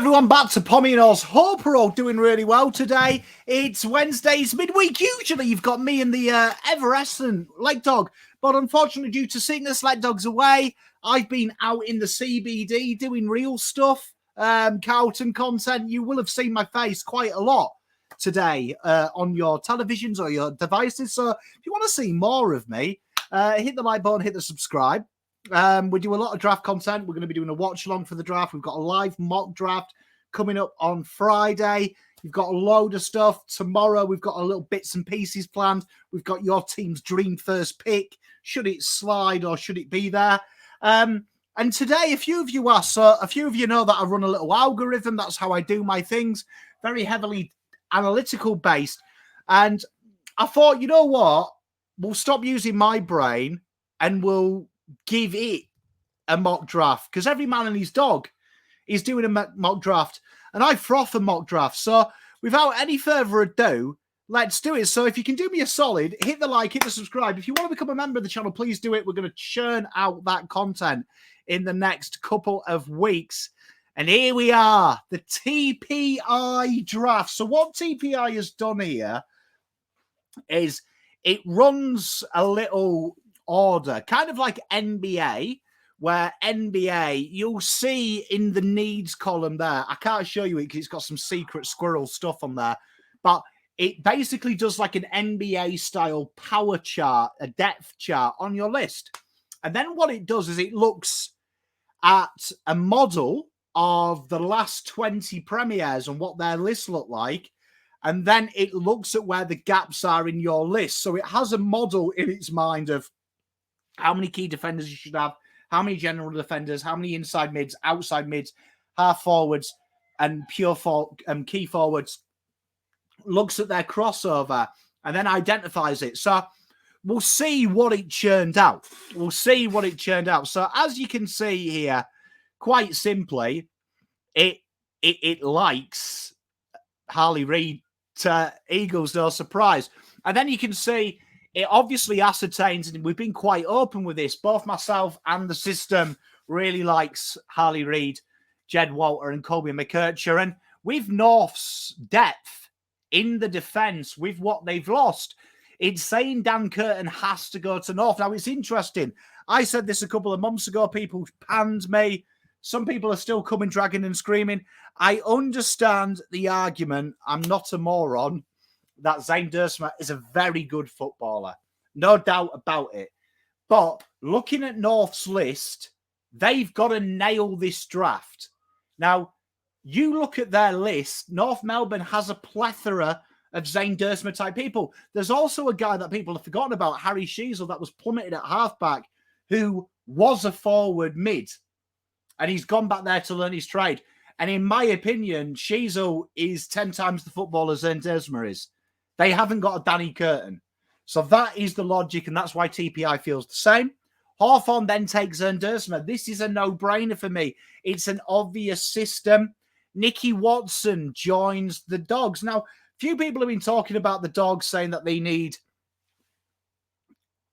everyone, back to Pommy and Oz. Hope we're all doing really well today. It's Wednesdays midweek. Usually you've got me and the ever-excellent Leg Dog, but unfortunately due to sickness, Leg Dog's away. I've been out in the CBD doing real stuff, Carlton content. You will have seen my face quite a lot today on your televisions or your devices. So if you want to see more of me, hit the like button, hit the subscribe. We do a lot of draft content. We're going to be doing a watch along for the draft. We've got a live mock draft coming up on Friday. You've got a load of stuff. Tomorrow, we've got a little bits and pieces planned. We've got your team's dream first pick. Should it slide or should it be there? And today, a few of you asked, so a few of you know that I run a little algorithm. That's how I do my things. Very heavily analytical based. And I thought, you know what? We'll stop using my brain and we'll give it a mock draft, because every man and his dog is doing a mock draft, and I froth a mock draft. So without any further ado, let's do it. So if you can do me a solid, hit the like, hit the subscribe. If you want to become a member of the channel, please do it. We're going to churn out that content in the next couple of weeks. And here we are, the TPI draft. So what TPI has done here is it runs a little order, kind of like NBA, where NBA, you'll see in the needs column there, I can't show you it because it's got some secret squirrel stuff on there, but it basically does like an NBA style power chart, a depth chart on your list. And then what it does is it looks at a model of the last 20 premiers and what their lists look like. And then it looks at where the gaps are in your list. So it has a model in its mind of how many key defenders you should have, how many general defenders, how many inside mids, outside mids, half forwards, and key forwards. Looks at their crossover and then identifies it. So we'll see what it churned out. We'll see what it churned out. So as you can see here, quite simply, it likes Harley Reid to Eagles, no surprise. And then you can see it obviously ascertains, and we've been quite open with this, both myself and the system really likes Harley Reid, Jed Walter and Colby McKercher. And with North's depth in the defence, with what they've lost, it's saying Dan Curtin has to go to North. Now, it's interesting. I said this a couple of months ago. People panned me. Some people are still coming, dragging and screaming. I understand the argument. I'm not a moron. That Zane Duursma is a very good footballer. No doubt about it. But looking at North's list, they've got to nail this draft. Now, you look at their list, North Melbourne has a plethora of Zane Duursma type people. There's also a guy that people have forgotten about, Harry Sheasel, that was plummeted at halfback, who was a forward mid. And he's gone back there to learn his trade. And in my opinion, Sheasel is 10 times the footballer Zane Duursma is. They haven't got a Danny Curtin. So that is the logic, and that's why TPI feels the same. Hawthorn then takes Zane Duursma. This is a no-brainer for me. It's an obvious system. Nicky Watson joins the Dogs. Now, few people have been talking about the Dogs, saying that they need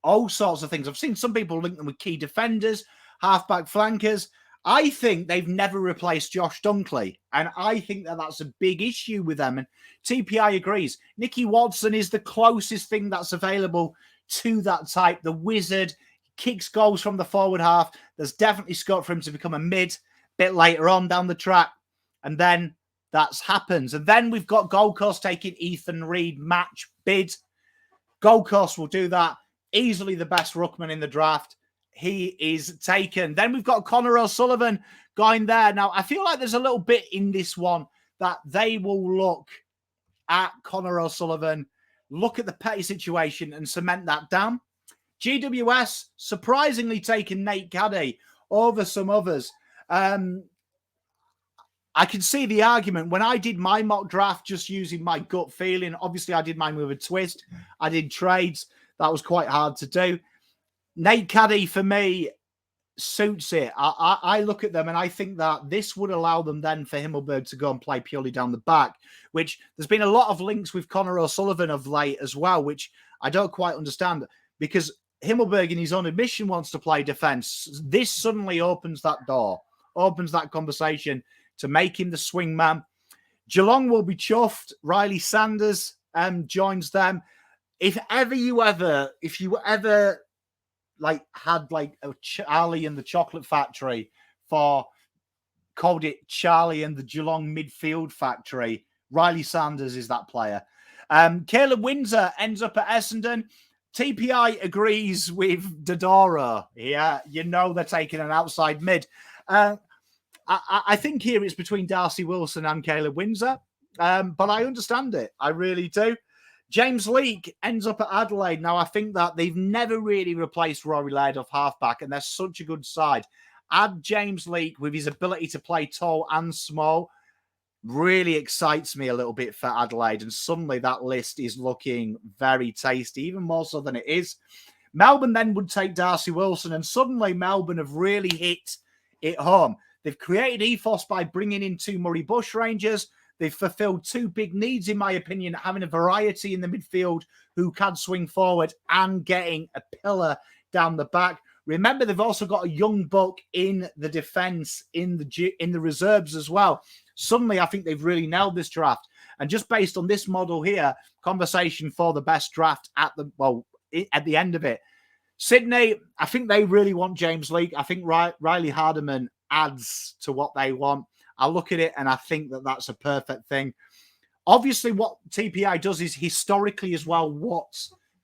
all sorts of things. I've seen some people link them with key defenders, halfback flankers. I think they've never replaced Josh Dunkley, and I think that that's a big issue with them, and TPI agrees. Nicky Watson is the closest thing that's available to that type. The wizard kicks goals from the forward half. There's definitely scope for him to become a mid a bit later on down the track, and then that's happens. And then we've got Gold Coast taking Ethan Reid match bid. Gold Coast will do that. Easily the best ruckman in the draft. He is taken. Then we've got Connor O'Sullivan going there. Now, I feel like there's a little bit in this one that they will look at Connor O'Sullivan, look at the Petty situation and cement that down. GWS surprisingly taking Nate Caddy over some others. I can see the argument. When I did my mock draft just using my gut feeling, obviously I did mine with a twist. I did trades. That was quite hard to do. Nate Caddy, for me, suits it. I look at them and I think that this would allow them then for Himmelberg to go and play purely down the back, which there's been a lot of links with Connor O'Sullivan of late as well, which I don't quite understand, because Himmelberg in his own admission wants to play defence. This suddenly opens that door, opens that conversation to make him the swingman. Geelong will be chuffed. Riley Sanders joins them. If you ever like had like a Charlie and the Chocolate Factory called it Charlie and the Geelong Midfield Factory, Riley Sanders is that player. Caleb Windsor ends up at Essendon. TPI agrees with Dodoro. Yeah, you know they're taking an outside mid. I think here it's between Darcy Wilson and Caleb Windsor, but I understand it. I really do. James Leake ends up at Adelaide. Now, I think that they've never really replaced Rory Laird off halfback, and they're such a good side. Add James Leake with his ability to play tall and small really excites me a little bit for Adelaide, and suddenly that list is looking very tasty, even more so than it is. Melbourne then would take Darcy Wilson, and suddenly Melbourne have really hit it home. They've created ethos by bringing in 2 Murray Bush Rangers. They've fulfilled 2 big needs, in my opinion, having a variety in the midfield who can swing forward and getting a pillar down the back. Remember, they've also got a young buck in the defence, in the reserves as well. Suddenly, I think they've really nailed this draft. And just based on this model here, conversation for the best draft at the end of it. Sydney, I think they really want James Leake. I think Riley Hardiman adds to what they want. I look at it and I think that that's a perfect thing. Obviously, what TPI does is historically as well what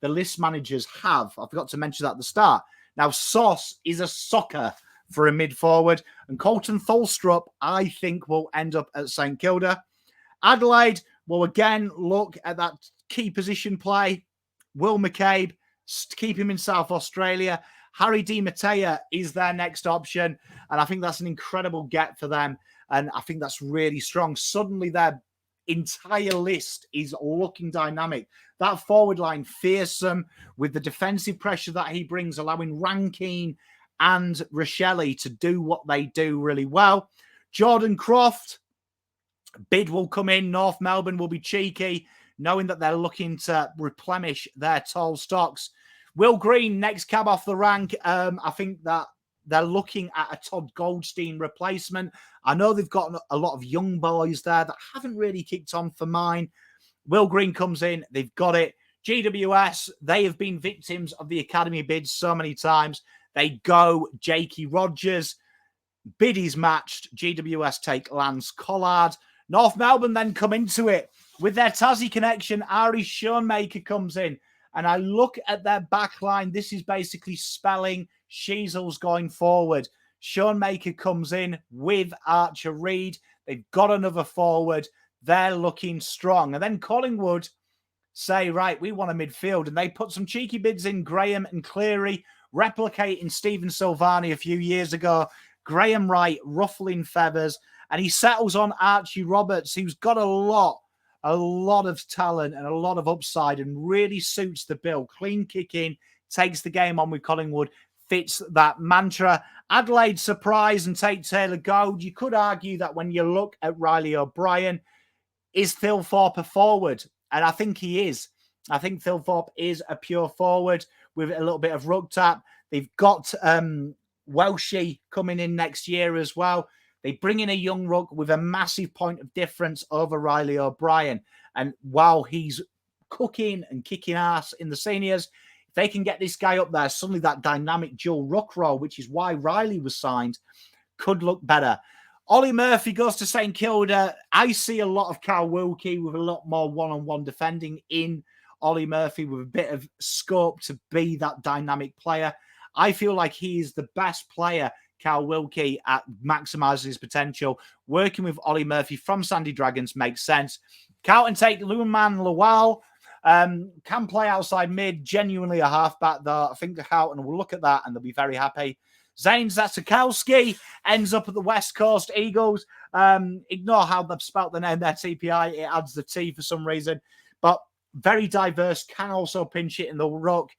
the list managers have. I forgot to mention that at the start. Now, Sauce is a sucker for a mid-forward, and Colton Tholstrup, I think, will end up at St Kilda. Adelaide will again look at that key position play. Will McCabe, keep him in South Australia. Harry Di Matteo is their next option, and I think that's an incredible get for them, and I think that's really strong. Suddenly, their entire list is looking dynamic. That forward line, fearsome, with the defensive pressure that he brings, allowing Rankine and Rochelle to do what they do really well. Jordan Croft, bid will come in. North Melbourne will be cheeky, knowing that they're looking to replenish their tall stocks. Will Green, next cab off the rank. I think that they're looking at a Todd Goldstein replacement. I know they've got a lot of young boys there that haven't really kicked on for mine. Will Green comes in. They've got it. GWS, they have been victims of the academy bids so many times. They go Jakey Rogers. Bid is matched. GWS take Lance Collard. North Melbourne then come into it. With their Tassie connection, Ari Schoenmaker comes in. And I look at their back line. This is basically spelling Sheasels going forward. Schoenmaker comes in with Archer Reed. They've got another forward. They're looking strong. And then Collingwood say, right, we want a midfield. And they put some cheeky bids in Graham and Cleary, replicating Stephen Silvani a few years ago. Graham Wright ruffling feathers. And he settles on Archie Roberts, who's got a lot of talent and a lot of upside and really suits the bill. Clean kicking, takes the game on with Collingwood, fits that mantra. Adelaide surprise and take Taylor Gold. You could argue that when you look at Riley O'Brien, is Thilthorpe a forward? And I think he is. I think Thilthorpe is a pure forward with a little bit of ruck tap. They've got Welshie coming in next year as well. They bring in a young ruck with a massive point of difference over Riley O'Brien. And while he's cooking and kicking ass in the seniors, if they can get this guy up there, suddenly that dynamic dual ruck role, which is why Riley was signed, could look better. Ollie Murphy goes to St Kilda. I see a lot of Carl Wilkie with a lot more one-on-one defending in Ollie Murphy with a bit of scope to be that dynamic player. I feel like he is the best player, Carl Wilkie, at maximising his potential. Working with Ollie Murphy from Sandy Dragons makes sense. Carlton take Luman Lawal. Can play outside mid. Genuinely a halfback, though. I think the Carlton will look at that and they'll be very happy. Zane Zasikowski ends up at the West Coast Eagles. Ignore how they've spelt the name there, TPI. It adds the T for some reason. But very diverse. Can also pinch it in the ruck.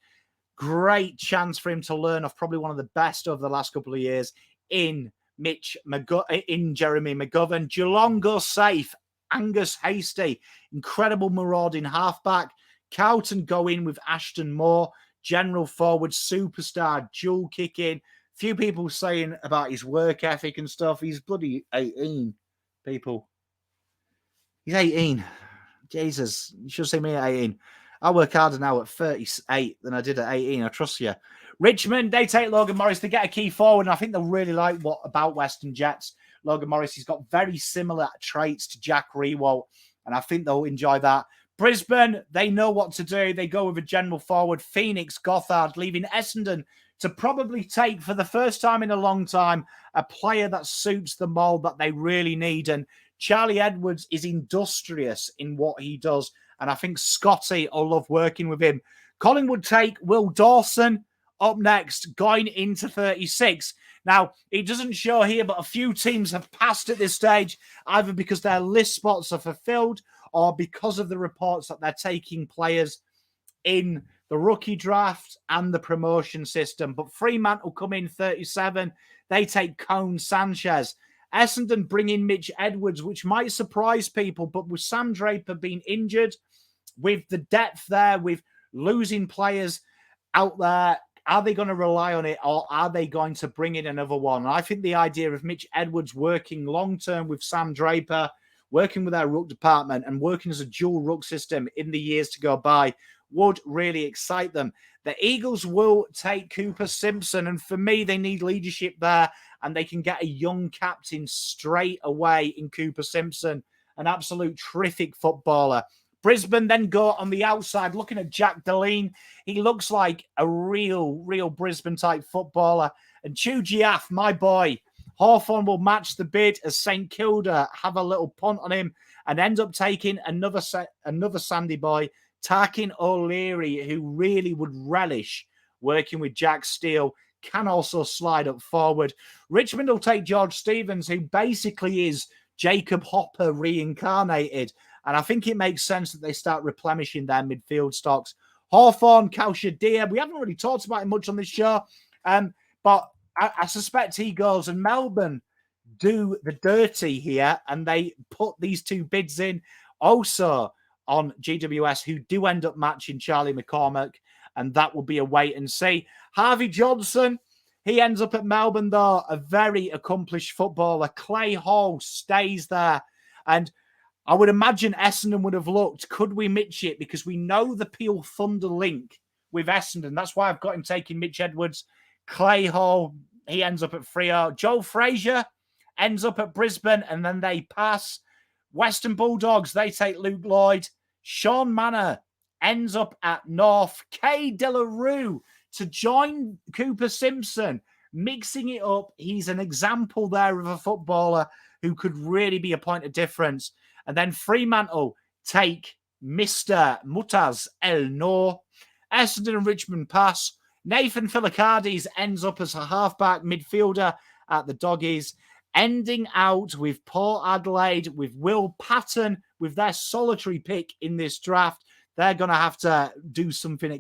Great chance for him to learn off probably one of the best over the last couple of years in Jeremy McGovern. Geelong goes safe. Angus Hasty, incredible marauding halfback. Carlton go in with Ashton Moore, general forward, superstar, dual kicking. Few people saying about his work ethic and stuff. He's bloody 18. people. He's 18. Jesus, you should see me at 18. I work harder now at 38 than I did at 18. I trust you. Richmond, they take Logan Morris to get a key forward, and I think they'll really like what about Western Jets. Logan Morris, he's got very similar traits to Jack Riewoldt, and I think they'll enjoy that. Brisbane, they know what to do. They go with a general forward, Phoenix Gothard, leaving Essendon to probably take, for the first time in a long time, a player that suits the mould that they really need. And Charlie Edwards is industrious in what he does, and I think Scotty will love working with him. Collingwood take Will Dawson up next, going into 36. Now, it doesn't show here, but a few teams have passed at this stage, either because their list spots are fulfilled or because of the reports that they're taking players in the rookie draft and the promotion system. But Fremantle come in 37. They take Cone Sanchez. Essendon bring in Mitch Edwards, which might surprise people, but with Sam Draper being injured, with the depth there, with losing players out there, are they going to rely on it, or are they going to bring in another one? And I think the idea of Mitch Edwards working long-term with Sam Draper, working with our ruck department and working as a dual ruck system in the years to go by would really excite them. The Eagles will take Cooper Simpson, and for me, they need leadership there, and they can get a young captain straight away in Cooper Simpson, an absolute terrific footballer. Brisbane then go on the outside, looking at Jack Deline. He looks like a real Brisbane-type footballer. And Chu Jiaf, my boy, Hawthorn will match the bid as St Kilda have a little punt on him and end up taking another Sandy boy, Tarkin O'Leary, who really would relish working with Jack Steele, can also slide up forward. Richmond will take George Stevens, who basically is Jacob Hopper reincarnated. And I think it makes sense that they start replenishing their midfield stocks. Hawthorn, Kaushadir, we haven't really talked about him much on this show, but I suspect he goes, and Melbourne do the dirty here, and they put these two bids in also on GWS, who do end up matching Charlie McCormack, and that will be a wait and see. Harvey Johnson, he ends up at Melbourne, though, a very accomplished footballer. Clay Hall stays there, and I would imagine Essendon would have looked, could we Mitch it? Because we know the Peel Thunder link with Essendon. That's why I've got him taking Mitch Edwards. Clay Hall, he ends up at Freo. Joel Frazier ends up at Brisbane, and then they pass. Western Bulldogs, they take Luke Lloyd. Sean Manor ends up at North. Kay De La Rue to join Cooper Simpson, mixing it up. He's an example there of a footballer who could really be a point of difference. And then Fremantle take Mr. Mutaz El Noor. Essendon and Richmond pass. Nathan Philocardis ends up as a halfback midfielder at the Doggies, ending out with Port Adelaide, with Will Patton, with their solitary pick in this draft. They're going to have to do something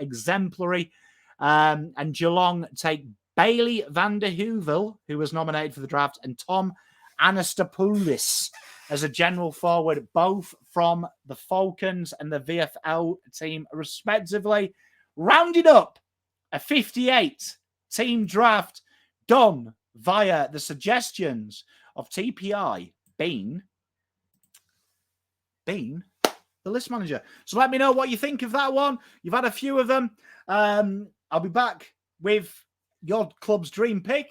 exemplary. And Geelong take Bailey van der Heuvel, who was nominated for the draft, and Tom Anastapoulis as a general forward, both from the Falcons and the VFL team, respectively. Rounded up a 58-team draft done via the suggestions of TPI, Bean, the list manager. So let me know what you think of that one. You've had a few of them. I'll be back with your club's dream pick.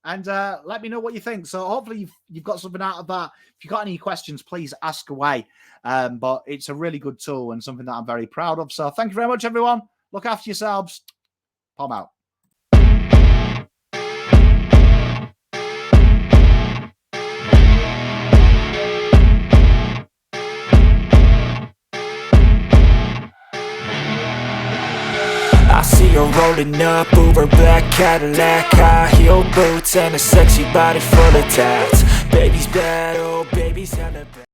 And let me know what you think. So hopefully you've got something out of that. If you've got any questions, please ask away. But it's a really good tool and something that I'm very proud of. So thank you very much, everyone. Look after yourselves. Palm out. I see her rolling up, Uber black Cadillac, high heel boots and a sexy body full of tats. Baby's bad, oh baby's hella bad.